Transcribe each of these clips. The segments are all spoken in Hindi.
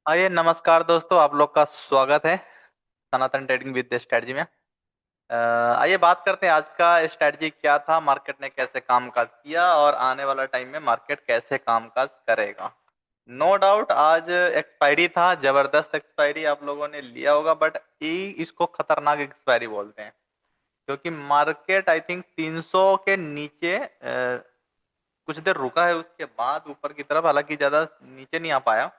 आइए नमस्कार दोस्तों, आप लोग का स्वागत है सनातन ट्रेडिंग विद स्ट्रेटजी में। आइए बात करते हैं आज का स्ट्रेटजी क्या था, मार्केट ने कैसे कामकाज किया और आने वाला टाइम में मार्केट कैसे कामकाज करेगा। नो डाउट आज एक्सपायरी था, जबरदस्त एक्सपायरी आप लोगों ने लिया होगा, बट ये इसको खतरनाक एक्सपायरी बोलते हैं क्योंकि मार्केट आई थिंक 300 के नीचे कुछ देर रुका है, उसके बाद ऊपर की तरफ, हालांकि ज्यादा नीचे नहीं आ पाया।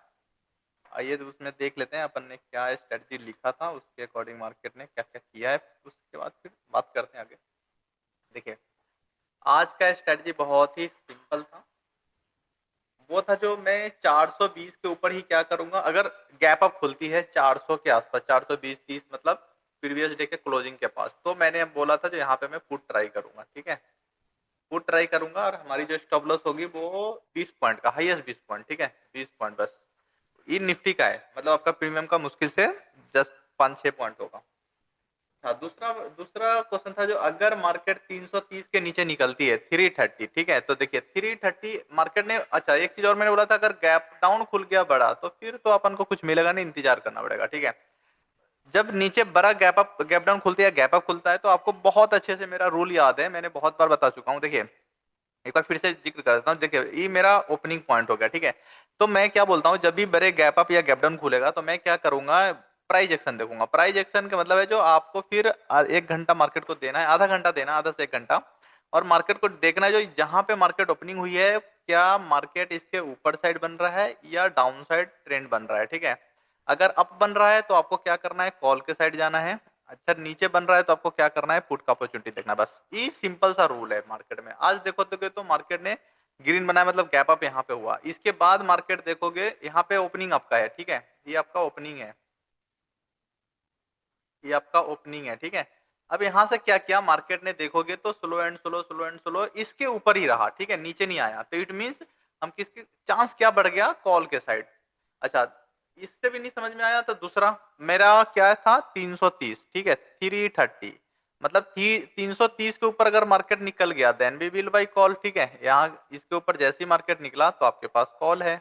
आइए तो उसमें देख लेते हैं अपन ने क्या स्ट्रेटजी लिखा था, उसके अकॉर्डिंग मार्केट ने क्या क्या किया है, उसके बाद फिर बात करते हैं आगे। देखिए, आज का स्ट्रेटजी बहुत ही सिंपल था। वो था जो मैं 420 के ऊपर ही क्या करूंगा, अगर गैप अप खुलती है 400 के आसपास, 420 30 मतलब प्रीवियस डे के क्लोजिंग के पास, तो मैंने अब बोला था जो यहाँ पे मैं पुट ट्राई करूंगा। ठीक है, पुट ट्राई करूंगा और हमारी जो स्टॉप लॉस होगी वो 20 पॉइंट का, हाईएस्ट 20 पॉइंट। ठीक है, 20 पॉइंट बस। ये निफ्टी का है, मतलब आपका प्रीमियम का मुश्किल से जस्ट 5-6 पॉइंट होगा। हाँ, दूसरा दूसरा क्वेश्चन था जो अगर मार्केट 330 के नीचे निकलती है 330। ठीक है, तो देखिए 330 मार्केट ने, अच्छा एक चीज और मैंने बोला था, अगर गैप डाउन खुल गया बड़ा तो फिर तो अपन को कुछ मिलेगा नहीं, इंतजार करना पड़ेगा। ठीक है, जब नीचे बड़ा गैप डाउन खुलती है, गैप अप खुलता है, तो आपको बहुत अच्छे से मेरा रूल याद है, मैंने बहुत बार बता चुका हूँ। देखिए एक बार फिर से जिक्र कर देता हूँ। देखिए ये मेरा ओपनिंग पॉइंट हो गया। ठीक है, तो मैं क्या बोलता हूँ, जब भी बड़े गैप अप या गैप डाउन खुलेगा तो मैं क्या करूंगा, प्राइस एक्शन देखूंगा। प्राइस एक्शन का मतलब है जो आपको फिर 1 घंटा मार्केट को देना है, आधा घंटा देना है, आधा से 1 घंटा, और मार्केट को देखना है जो जहां पे मार्केट ओपनिंग हुई है, क्या मार्केट इसके ऊपर साइड बन रहा है या डाउन साइड ट्रेंड बन रहा है। ठीक है, अगर अप बन रहा है तो आपको क्या करना है, कॉल के साइड जाना है। अच्छा नीचे बन रहा है तो आपको क्या करना है, पुट का अपॉर्चुनिटी देखना है। बस ये सिंपल सा रूल है मार्केट में। आज देखोगे तो मार्केट ने ग्रीन बनाया, मतलब गैप अप यहाँ पे हुआ, इसके बाद मार्केट देखोगे यहाँ पे ओपनिंग आपका है। ठीक है, ये आपका ओपनिंग है, ये आपका ओपनिंग है। ठीक है, अब यहाँ से क्या किया मार्केट ने, देखोगे तो slow and slow, slow and slow इसके ऊपर ही रहा। ठीक है, नीचे नहीं आया, तो इट मीन्स हम किसके चांस क्या बढ़ गया, कॉल के साइड। अच्छा, इससे भी नहीं समझ में आया तो दूसरा मेरा क्या था, 330। ठीक है, 330 मतलब 330 के ऊपर अगर मार्केट निकल गया then we will buy call. ठीक है, यहाँ इसके ऊपर जैसे ही मार्केट निकला तो आपके पास कॉल है।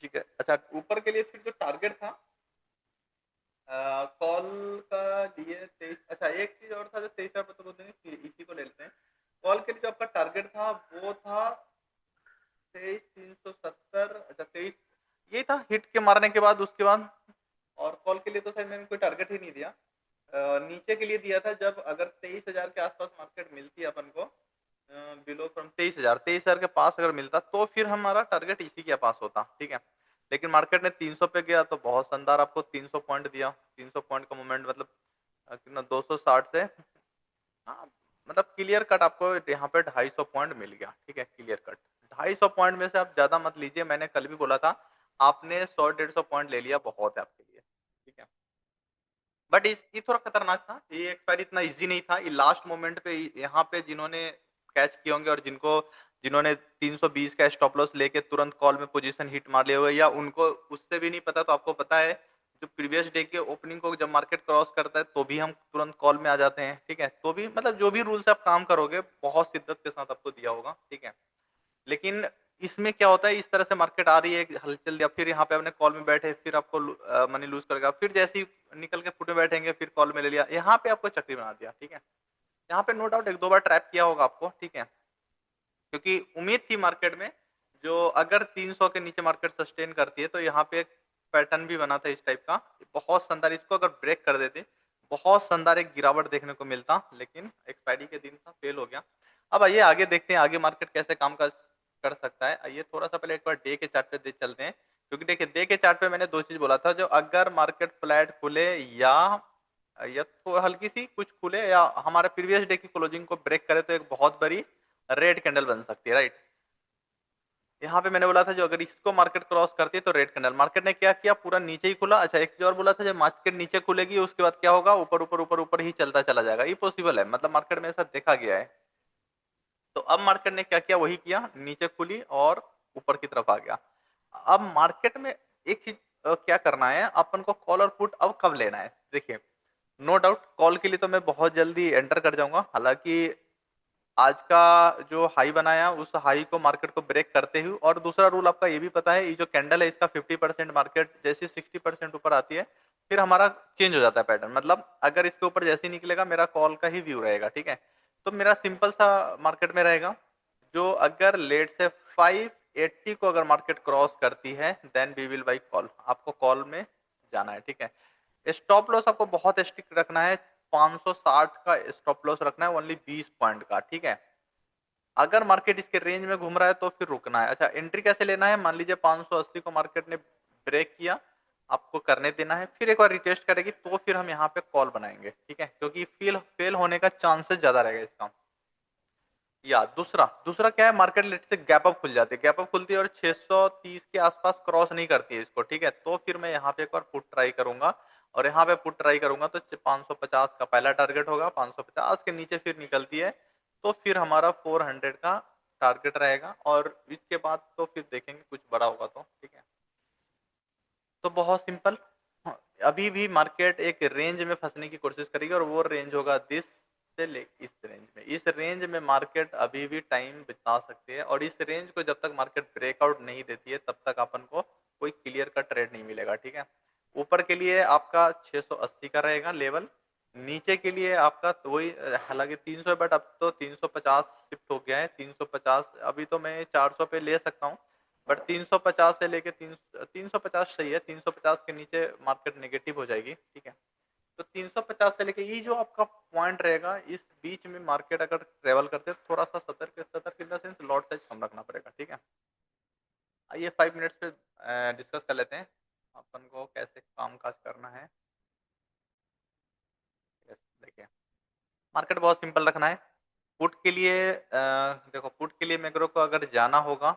ठीक है, अच्छा ऊपर के लिए फिर जो टारगेट था कॉल का लिए 23। अच्छा एक चीज और था जो 23 आप तो बोल देंगे कि इसी को ले लेते हैं। कॉल के लिए जो आपका टारगेट था वो था 23,370। अच्छा 23 ये था हिट के मारने के बाद, उसके बाद। और कॉल के लिए तो शायद मैंने कोई टारगेट ही नहीं दिया। नीचे के लिए दिया था जब अगर 23,000 के आसपास मार्केट मिलती है अपन को, बिलो फ्रॉम 23,000 के पास अगर मिलता तो फिर हमारा टारगेट इसी के पास होता। ठीक है, लेकिन मार्केट ने 300 पे गया तो बहुत शानदार आपको 300 पॉइंट दिया। 300 पॉइंट का मूवमेंट मतलब कितना, 260 से, हाँ मतलब क्लियर कट आपको यहाँ पे 250 पॉइंट मिल गया। ठीक है, क्लियर कट 250 पॉइंट में से आप ज्यादा मत लीजिए, मैंने कल भी बोला था, आपने 100-150 पॉइंट ले लिया बहुत है आपके लिए। ठीक है, बट इस ये थोड़ा खतरनाक था, ये एक्सपायरी इतना इजी नहीं था, ये लास्ट मोमेंट पे यहाँ पे जिन्होंने कैच किए होंगे और जिन्होंने 320 का स्टॉप लॉस लेके तुरंत कॉल में पोजीशन हिट मार लिए हुए, या उनको उससे भी नहीं पता, तो आपको पता है जो प्रीवियस डे के ओपनिंग को जब मार्केट क्रॉस करता है तो भी हम तुरंत कॉल में आ जाते हैं। ठीक है, तो भी मतलब जो भी रूल से आप काम करोगे बहुत शिद्दत के साथ आपको दिया होगा। ठीक है, लेकिन इसमें क्या होता है, इस तरह से मार्केट आ रही है हलचल, या फिर यहाँ पे अपने कॉल में बैठे फिर आपको मनी लूज करेगा, फिर जैसे ही निकल के फुट में बैठेंगे फिर कॉल में ले लिया, यहाँ पे आपको चक्री बना दिया। ठीक है, यहाँ पे नो डाउट 1-2 बार ट्रैप किया होगा आपको। ठीक है, क्योंकि उम्मीद थी मार्केट में जो अगर 300 के नीचे मार्केट सस्टेन करती है तो यहाँ पे एक पैटर्न भी बना था इस टाइप का, बहुत शानदार, इसको अगर ब्रेक कर देते बहुत शानदार एक गिरावट देखने को मिलता, लेकिन एक्सपायरी के दिन था, फेल हो गया। अब आइए आगे देखते हैं आगे मार्केट कैसे काम कर सकता है। आइए थोड़ा सा पहले एक बार डे के चार्ट पे देख चलते हैं, क्योंकि देखिए डे के चार्ट पे मैंने दो चीज बोला था, जो अगर मार्केट फ्लैट खुले या तो हल्की सी कुछ खुले या हमारे प्रीवियस डे की क्लोजिंग को ब्रेक करे तो एक बहुत बड़ी रेड कैंडल बन सकती है, राइट। यहाँ पे मैंने बोला था जो अगर इसको मार्केट क्रॉस करती है तो रेड कैंडल, मार्केट ने क्या किया, पूरा नीचे ही खुला। अच्छा एक चीज और बोला था, जब मार्केट नीचे खुलेगी उसके बाद क्या होगा, ऊपर ऊपर ऊपर ऊपर ही चलता चला जाएगा, ये पॉसिबल है, मतलब मार्केट में ऐसा देखा गया है। तो अब मार्केट ने क्या किया, वही किया, नीचे खुली और ऊपर की तरफ आ गया। अब मार्केट में एक चीज क्या करना है अपन को, कॉल और पुट अब कब लेना है। देखिए नो डाउट कॉल के लिए तो मैं बहुत जल्दी एंटर कर जाऊंगा, हालांकि आज का जो हाई बनाया उस हाई को मार्केट को ब्रेक करते हुए, और दूसरा रूल आपका ये भी पता है, ये जो कैंडल है इसका 50% मार्केट जैसे 60% ऊपर आती है फिर हमारा चेंज हो जाता है पैटर्न। मतलब अगर इसके ऊपर जैसे ही निकलेगा मेरा कॉल का ही व्यू रहेगा, ठीक है। तो मेरा सिंपल सा मार्केट में रहेगा, जो अगर लेट से 580 को अगर मार्केट क्रॉस करती है then we will buy call, आपको कॉल में जाना है, ठीक है। स्टॉप लॉस आपको बहुत स्ट्रिक्ट रखना है, 560 का स्टॉप लॉस रखना है, ओनली 20 पॉइंट का, ठीक है। अगर मार्केट इसके रेंज में घूम रहा है तो फिर रुकना है। अच्छा, एंट्री कैसे लेना है, मान लीजिए 580 को मार्केट ने ब्रेक किया, आपको करने देना है, फिर एक बार रिटेस्ट करेगी तो फिर हम यहाँ पे कॉल बनाएंगे, ठीक है, क्योंकि फेल होने का चांसेस ज्यादा रहेगा इसका। या दूसरा दूसरा क्या है, मार्केट लेट से गैप अप खुल जाती है, गैप अप खुलती है और 630 के आसपास क्रॉस नहीं करती है इसको, ठीक है। तो फिर मैं यहाँ पे एक बार पुट ट्राई करूंगा, और यहाँ पे पुट ट्राई करूंगा तो 550 का पहला टारगेट होगा, 550 के नीचे फिर निकलती है तो फिर हमारा 400 का टारगेट रहेगा, और इसके बाद तो फिर देखेंगे कुछ बड़ा होगा तो, ठीक है। तो बहुत सिंपल, अभी भी मार्केट एक रेंज में फंसने की कोशिश करेगी, और वो रेंज होगा दिस से ले इस रेंज में। इस रेंज में मार्केट अभी भी टाइम बिता सकती है, और इस रेंज को जब तक मार्केट ब्रेकआउट नहीं देती है तब तक अपन को कोई क्लियर का ट्रेड नहीं मिलेगा, ठीक है। ऊपर के लिए आपका 680 का रहेगा लेवल, नीचे के लिए आपका तो वही, हालांकि 300 बट अब तो 350 शिफ्ट हो गया है, 350 अभी तो मैं 400 पे ले सकता हूँ, बट 350 से लेके 350 सही है, 350 के नीचे मार्केट नेगेटिव हो जाएगी, ठीक है। तो 350 से लेके ये जो आपका पॉइंट रहेगा, इस बीच में मार्केट अगर ट्रेवल करते हैं थोड़ा सा सतर्क in the sense lot size कम रखना पड़ेगा, ठीक है। आइए 5 मिनट्स पे डिस्कस कर लेते हैं अपन को कैसे काम काज करना है। देखिए, मार्केट बहुत सिंपल रखना है। पुट के लिए देखो, पुट के लिए मेरे को अगर जाना होगा,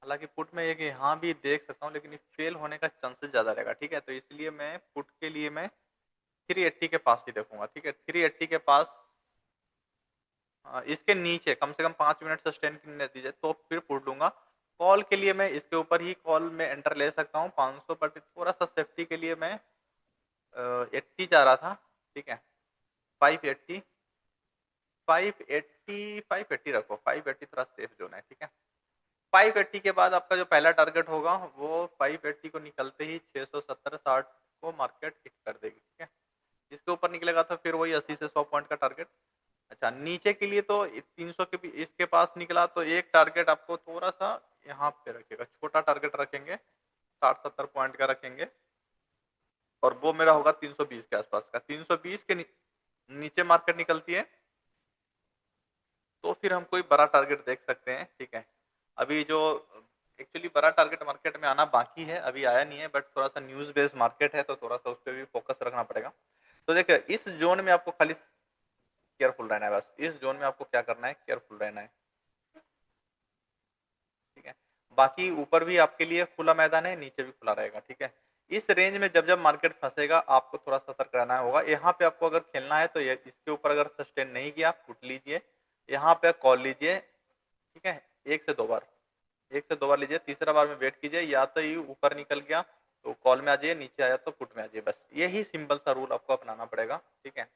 हालांकि पुट में एक यहाँ भी देख सकता हूँ लेकिन ये फेल होने का चांसेस ज्यादा रहेगा, ठीक है। तो इसलिए मैं पुट के लिए मैं 380 के पास ही देखूंगा, ठीक है। 380 के पास इसके नीचे कम से कम 5 मिनट सस्टेन करने दीजिए तो फिर पुट लूंगा। कॉल के लिए मैं इसके ऊपर ही कॉल में एंटर ले सकता हूँ 500, बट थोड़ा सा सेफ्टी के लिए मैं 80 जा रहा था, ठीक है। 580 580 रखो, 580 थोड़ा सेफ जोन है, ठीक है। 580 के बाद आपका जो पहला टारगेट होगा वो 580 को निकलते ही 670-60 को मार्केट हिट कर देगी, ठीक है। इसके ऊपर निकलेगा तो फिर वही 80 से 100 पॉइंट का टारगेट। अच्छा, नीचे के लिए तो 300 के भी इसके पास निकला तो एक टारगेट आपको थोड़ा सा यहाँ पे रखेगा, छोटा टारगेट रखेंगे, 60-70 पॉइंट का रखेंगे, और वो मेरा होगा 320 के आसपास का। 320 के नीचे मार्केट निकलती है तो फिर हम कोई बड़ा टारगेट देख सकते हैं, ठीक है। अभी जो एक्चुअली बड़ा टारगेट मार्केट में आना बाकी है, अभी आया नहीं है, बट थोड़ा सा न्यूज बेस्ड मार्केट है तो थोड़ा सा उस पर भी फोकस रखना पड़ेगा। तो देखिए, इस जोन में आपको खाली केयरफुल रहना है, बस इस जोन में आपको क्या करना है, केयरफुल रहना है, ठीक है। बाकी ऊपर भी आपके लिए खुला मैदान है, नीचे भी खुला रहेगा, ठीक है। इस रेंज में जब जब मार्केट फंसेगा आपको थोड़ा सतर्क रहना होगा। यहाँ पे आपको अगर खेलना है तो ये इसके ऊपर अगर सस्टेन नहीं किया, फुट लीजिए, यहाँ पे कॉल लीजिए, ठीक है। एक से दो बार, एक से दो बार लीजिए, तीसरा बार में वेट कीजिए, या तो ये ऊपर निकल गया तो कॉल में आ जाइए, नीचे आया तो पुट में आ जाइए, बस यही सिंपल सा रूल आपको अपनाना पड़ेगा, ठीक है।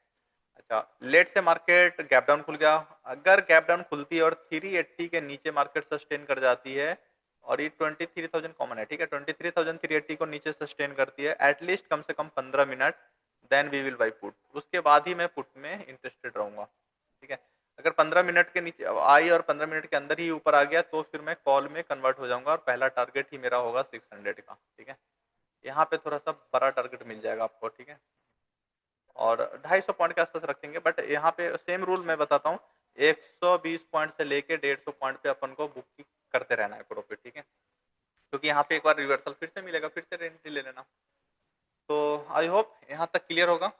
अच्छा, लेट से मार्केट गैप डाउन खुल गया, अगर गैप डाउन खुलती है और 380 के नीचे मार्केट सस्टेन कर जाती है, और ये 23,000 कॉमन है, ठीक है, 23,380 को नीचे सस्टेन करती है एटलीस्ट कम से कम 15 minute, then we will buy put, उसके बाद ही मैं पुट में इंटरेस्टेड रहूंगा, ठीक है। अगर 15 मिनट के नीचे आई और 15 मिनट के अंदर ही ऊपर आ गया तो फिर मैं कॉल में कन्वर्ट हो जाऊंगा, और पहला टारगेट ही मेरा होगा 600 का, ठीक है। यहाँ पे थोड़ा सा बड़ा टारगेट मिल जाएगा आपको, ठीक है, और 250 पॉइंट के आसपास रखेंगे, बट यहाँ पे सेम रूल मैं बताता हूँ, 120 पॉइंट से लेके 150 पॉइंट पे अपन को बुकिंग करते रहना है प्रॉफिट, ठीक है, क्योंकि यहाँ पे एक बार रिवर्सल फिर से मिलेगा, फिर से एंट्री ले लेना। तो आई होप यहाँ तक क्लियर होगा।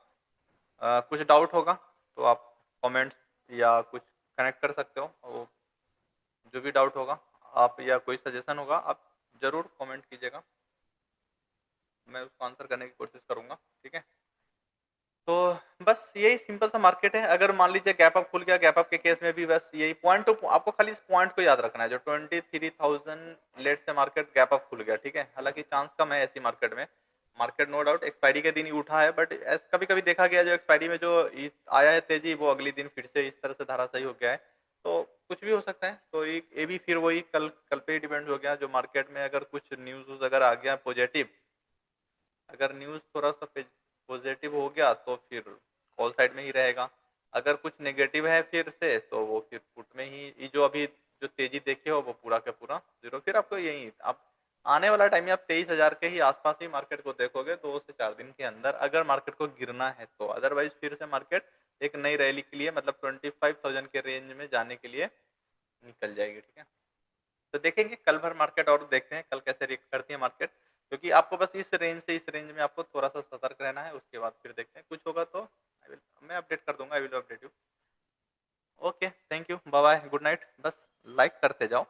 कुछ डाउट होगा तो आप कमेंट्स या कुछ कनेक्ट कर सकते हो, और जो भी डाउट होगा आप, या कोई सजेशन होगा आप जरूर कमेंट कीजिएगा, मैं उसको आंसर करने की कोशिश करूंगा, ठीक है। तो बस यही सिंपल सा मार्केट है। अगर मान लीजिए गैप अप खुल गया, गैप अप के केस में भी बस यही पॉइंट टू आपको खाली इस पॉइंट को याद रखना है, जो 23,000 लेट से मार्केट गैप अप खुल गया, ठीक है। हालांकि चांस कम है ऐसी मार्केट में, मार्केट नो डाउट एक्सपायरी के दिन ही उठा है, बट कभी कभी देखा गया जो एक्सपायरी में जो आया है तेजी, वो अगले दिन फिर से इस तरह से धराशायी हो गया है। तो कुछ भी हो सकता है। तो ये भी फिर वही कल कल पे ही डिपेंड हो गया। जो मार्केट में अगर कुछ न्यूज़ अगर आ गया पॉजिटिव, अगर न्यूज़ थोड़ा सा पॉजिटिव हो गया तो फिर कॉल साइड में ही रहेगा। अगर कुछ नेगेटिव है फिर से, तो वो फिर पुट में ही ये जो अभी जो तेजी देखे हो वो पूरा का पूरा जीरो। फिर आपको यही आप आने वाला टाइम में आप 23,000 के ही आसपास ही मार्केट को देखोगे 2 से 4 दिन के अंदर, अगर मार्केट को गिरना है तो। अदरवाइज फिर से मार्केट एक नई रैली के लिए, मतलब 25,000 के रेंज में जाने के लिए निकल जाएगी। ठीक है, तो देखेंगे कल भर मार्केट और देखते हैं कल कैसे रिएक्ट करती है मार्केट। क्योंकि आपको बस इस रेंज से इस रेंज में आपको थोड़ा सा सतर्क रहना है। उसके बाद फिर देखते हैं कुछ होगा तो मैं अपडेट कर दूंगा। I will update you. Okay, thank you, bye bye, good night. बस लाइक करते जाओ।